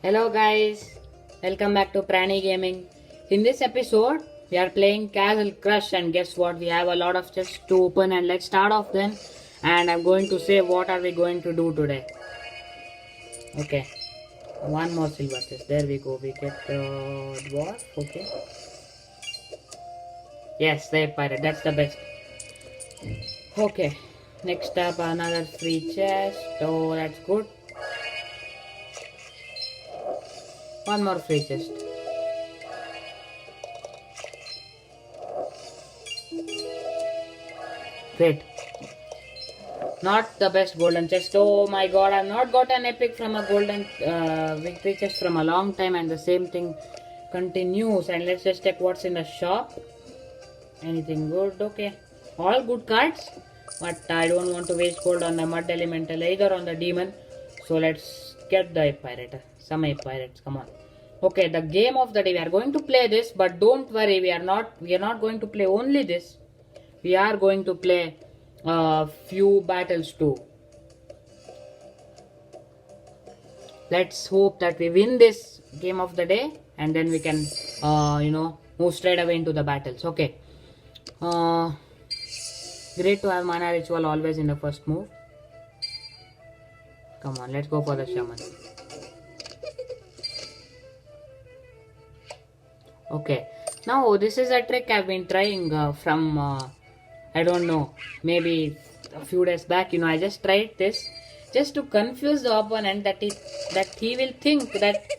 Hello guys, welcome back to Prani Gaming. In this episode, we are playing Castle Crush and guess what? We have a lot of chests to open and let's start off then. And I'm going to say what are we going to do today. Okay, one more silver chest. There we go. We get dwarf. Okay. Yes, they pirate. That's the best. Okay, next up another free chest. Oh, that's good. One more free chest. Great. Not the best golden chest. Oh my god, I've not got an epic from a golden victory chest from a long time, and the same thing continues. And let's just check what's in the shop. Anything good? Okay. All good cards. But I don't want to waste gold on the mud elemental either on the demon. So let's get the pirate. Some pirates. Come on. Okay, the game of the day. We are going to play this, but don't worry, we are not going to play only this. We are going to play a few battles too. Let's hope that we win this game of the day and then we can move straight away into the battles. Okay. Great to have mana ritual always in the first move. Come on, let's go for the shaman. Okay, now this is a trick I've been trying from I don't know, maybe a few days back. I just tried this just to confuse the opponent that he will think that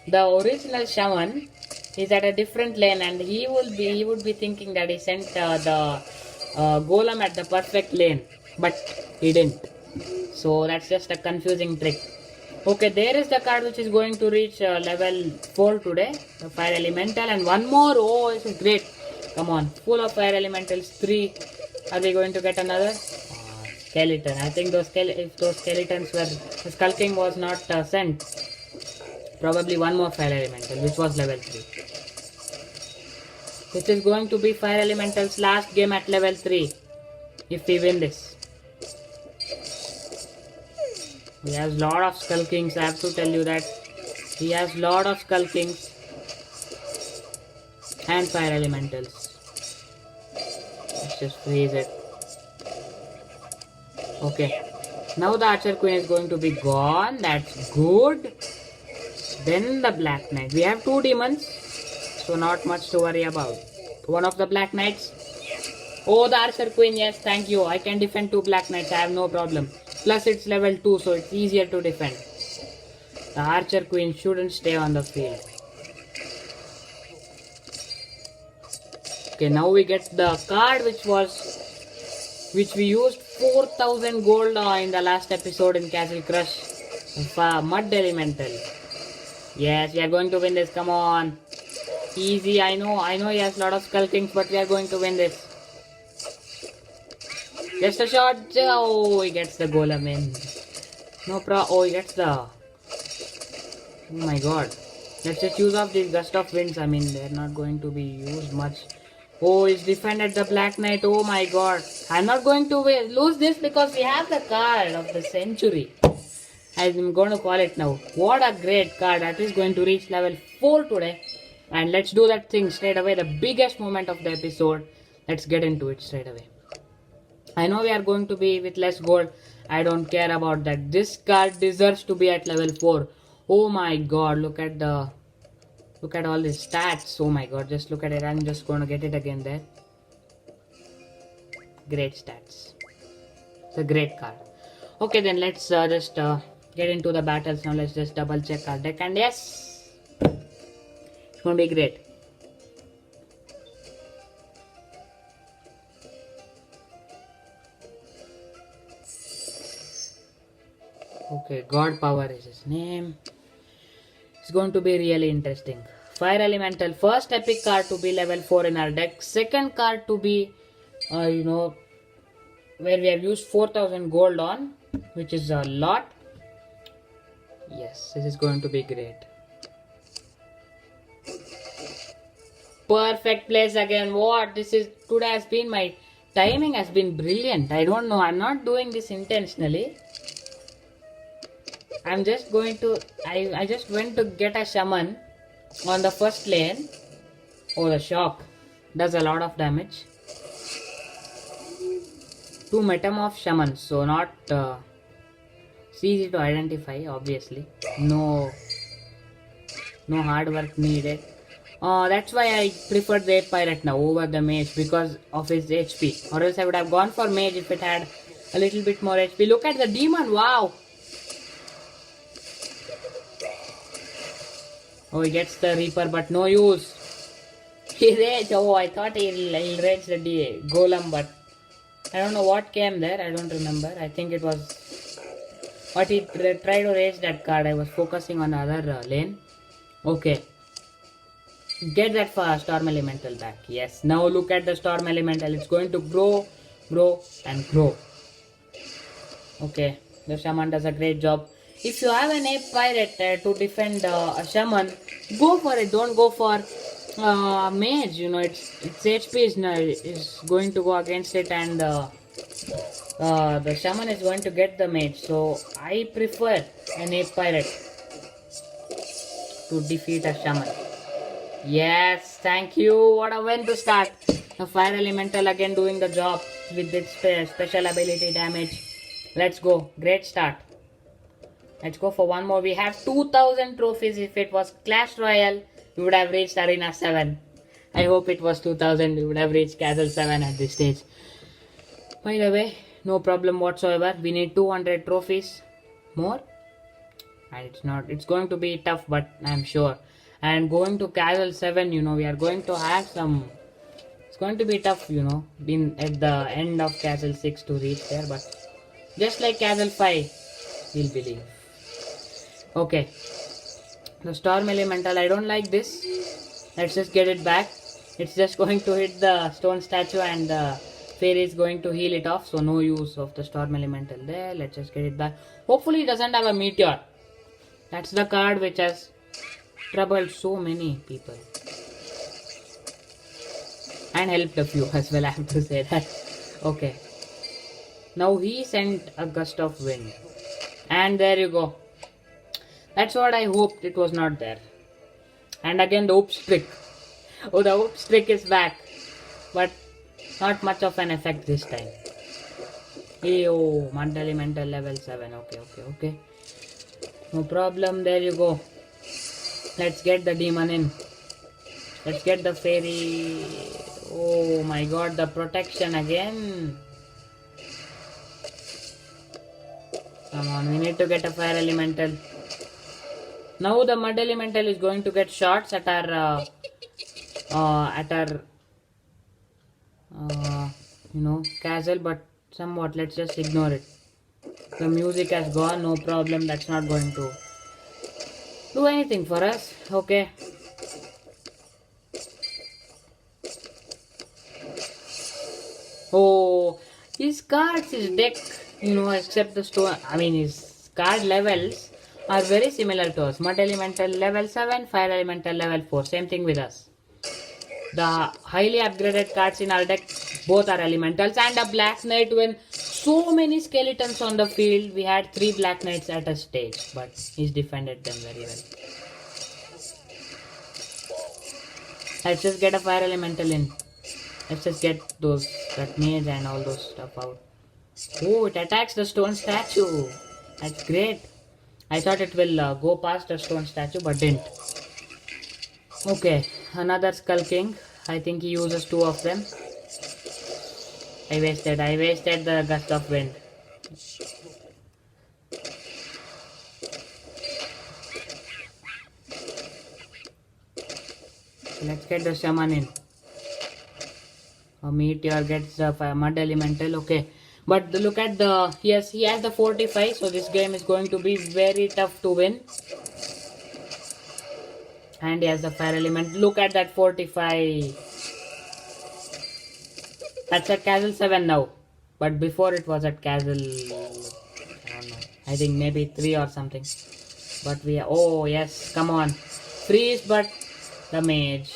the original shaman is at a different lane and he would be thinking that he sent the golem at the perfect lane, but he didn't. So that's just a confusing trick. Okay, there is the card which is going to reach level 4 today, the fire elemental, and one more. Oh, this is great. Come on, full of fire elementals. 3. Are we going to get another? Skeleton. I think if those skeletons were, the skulking was not sent, probably one more fire elemental, which was level 3. This is going to be fire elemental's last game at level 3, if we win this. He has lot of skull kings. I have to tell you that he has lot of skull kings and fire elementals. Let's just freeze it. Okay, now the archer queen is going to be gone. That's good. Then the black knight. We have 2 demons, so not much to worry about. One of the black knights. Oh, the archer queen. Yes, thank you. I can defend 2 black knights. I have no problem. Plus it's level 2, so it's easier to defend. The archer queen shouldn't stay on the field. Okay, now we get the card which we used 4000 gold in the last episode in Castle Crush. Mud elemental. Yes, we are going to win this. Come on. Easy, I know he has a lot of skull kings, but we are going to win this. Just a shot. Oh, he gets the golem in. Oh, he gets the... Oh my god. Let's just use off these gust of winds. I mean, they're not going to be used much. Oh, he's defended the black knight. Oh my god. I'm not going to lose this because we have the card of the century. I'm going to call it now. What a great card. That is going to reach level 4 today. And let's do that thing straight away. The biggest moment of the episode. Let's get into it straight away. I know we are going to be with less gold. I don't care about that. This card deserves to be at level 4. Oh my god, look at all these stats. Oh my god, just look at it. I'm just going to get it again there. Great stats. It's a great card. Okay, then let's just get into the battles now. Let's just double check our deck, and yes, it's going to be great. Okay, God Power is his name. It's going to be really interesting. Fire Elemental, first epic card to be level 4 in our deck. Second card to be, where we have used 4000 gold on, which is a lot. Yes, this is going to be great. Perfect place again. What? Today has been my timing has been brilliant. I don't know. I'm not doing this intentionally. I'm just going to. I just went to get a shaman on the first lane. Oh, the shock does a lot of damage. Two metamorph shamans, so not easy to identify. Obviously, no hard work needed. That's why I preferred the Ape Pirate now over the Mage because of his HP. Or else I would have gone for Mage if it had a little bit more HP. Look at the demon, wow! Oh, he gets the Reaper, but no use. He raged. Oh, I thought he'll rage the Golem, but I don't know what came there. I don't remember. I think it was. But he tried to rage that card. I was focusing on the other lane. Okay. Get that for Storm Elemental back. Yes. Now look at the Storm Elemental. It's going to grow, and grow. Okay. The Shaman does a great job. If you have an Ape Pirate to defend a Shaman, go for it. Don't go for Mage. You know, its HP is going to go against it, and the Shaman is going to get the Mage. So I prefer an Ape Pirate to defeat a Shaman. Yes, thank you. What a win to start. The Fire Elemental again doing the job with its special ability damage. Let's go. Great start. Let's go for one more. We have 2000 trophies. If it was Clash Royale, we would have reached Arena 7. I hope it was 2000. We would have reached Castle 7 at this stage. By the way, no problem whatsoever. We need 200 trophies more. And it's going to be tough, but I'm sure. And going to Castle 7, you know, we are going to have some. It's going to be tough, you know, at the end of Castle 6 to reach there. But just like Castle 5, we'll believe. Okay. The Storm Elemental, I don't like this. Let's just get it back. It's just going to hit the stone statue and the fairy is going to heal it off. So no use of the Storm Elemental there. Let's just get it back. Hopefully it doesn't have a meteor. That's the card which has troubled so many people. And helped a few as well, I have to say that. Okay. Now he sent a gust of wind. And there you go. That's what I hoped it was not there. And again the Oops trick. Oh, the Oops trick is back. But not much of an effect this time. Oh, Mud Elemental level 7. Okay. No problem, there you go. Let's get the demon in. Let's get the fairy. Oh my god, the protection again. Come on, we need to get a fire elemental. Now the mud elemental is going to get shots at our castle, but somewhat let's just ignore it. The music has gone, no problem, that's not going to do anything for us. Okay. Oh, his cards, his deck, except the stone. I mean, his card levels are very similar to us. Mud Elemental level 7, Fire Elemental level 4. Same thing with us. The highly upgraded cards in our deck, both are elementals. And a Black Knight, when so many skeletons on the field, we had 3 Black Knights at a stage, but he's defended them very well. Let's just get a Fire Elemental in. Let's just get that mage and all those stuff out. Oh, it attacks the stone statue. That's great. I thought it will go past the stone statue, but didn't. Okay, another Skull King. I think he uses 2 of them. I wasted the Gust of Wind. Let's get the Shaman in. A Meteor gets the Mud Elemental. Okay. But look at he has the 45, so this game is going to be very tough to win. And he has the Fire Element. Look at that 45. That's at Castle 7 now. But before it was at Castle, I don't know. I think maybe 3 or something. But oh yes, come on. Freeze, but the mage.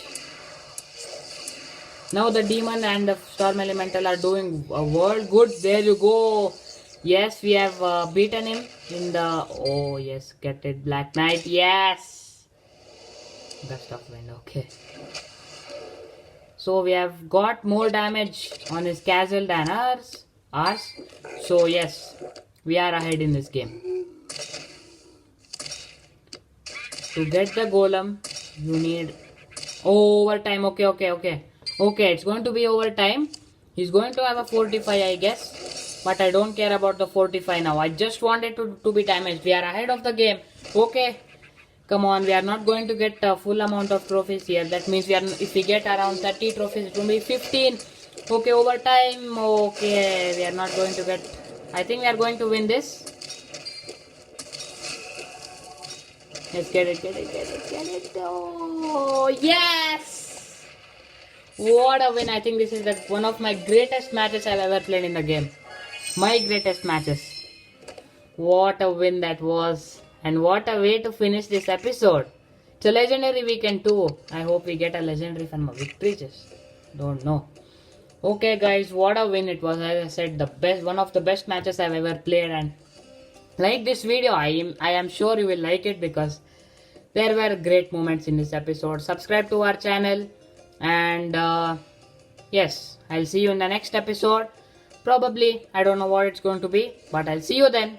Now the demon and the storm elemental are doing a world good. There you go. Yes, we have beaten him in the. Oh yes, get it, Black Knight. Yes, best of wind. Okay. So we have got more damage on his castle than ours. So yes, we are ahead in this game. To get the golem, you need overtime. Okay. It's going to be overtime. He's going to have a 45, I guess. But I don't care about the 45 now. I just wanted to be damaged. We are ahead of the game. Okay. Come on, we are not going to get a full amount of trophies here. That means if we get around 30 trophies, it will be 15. Okay, overtime. Okay, we are not going to get. I think we are going to win this. Let's get it. Oh, yes! What a win. I think this is one of my greatest matches I've ever played in the game. My greatest matches. What a win that was. And what a way to finish this episode. It's a legendary weekend too. I hope we get a legendary from a victory chest. Don't know. Okay guys, what a win it was. As I said, one of the best matches I've ever played, and like this video. I am sure you will like it because there were great moments in this episode. Subscribe to our channel, and yes, I'll see you in the next episode. Probably, I don't know what it's going to be, but I'll see you then.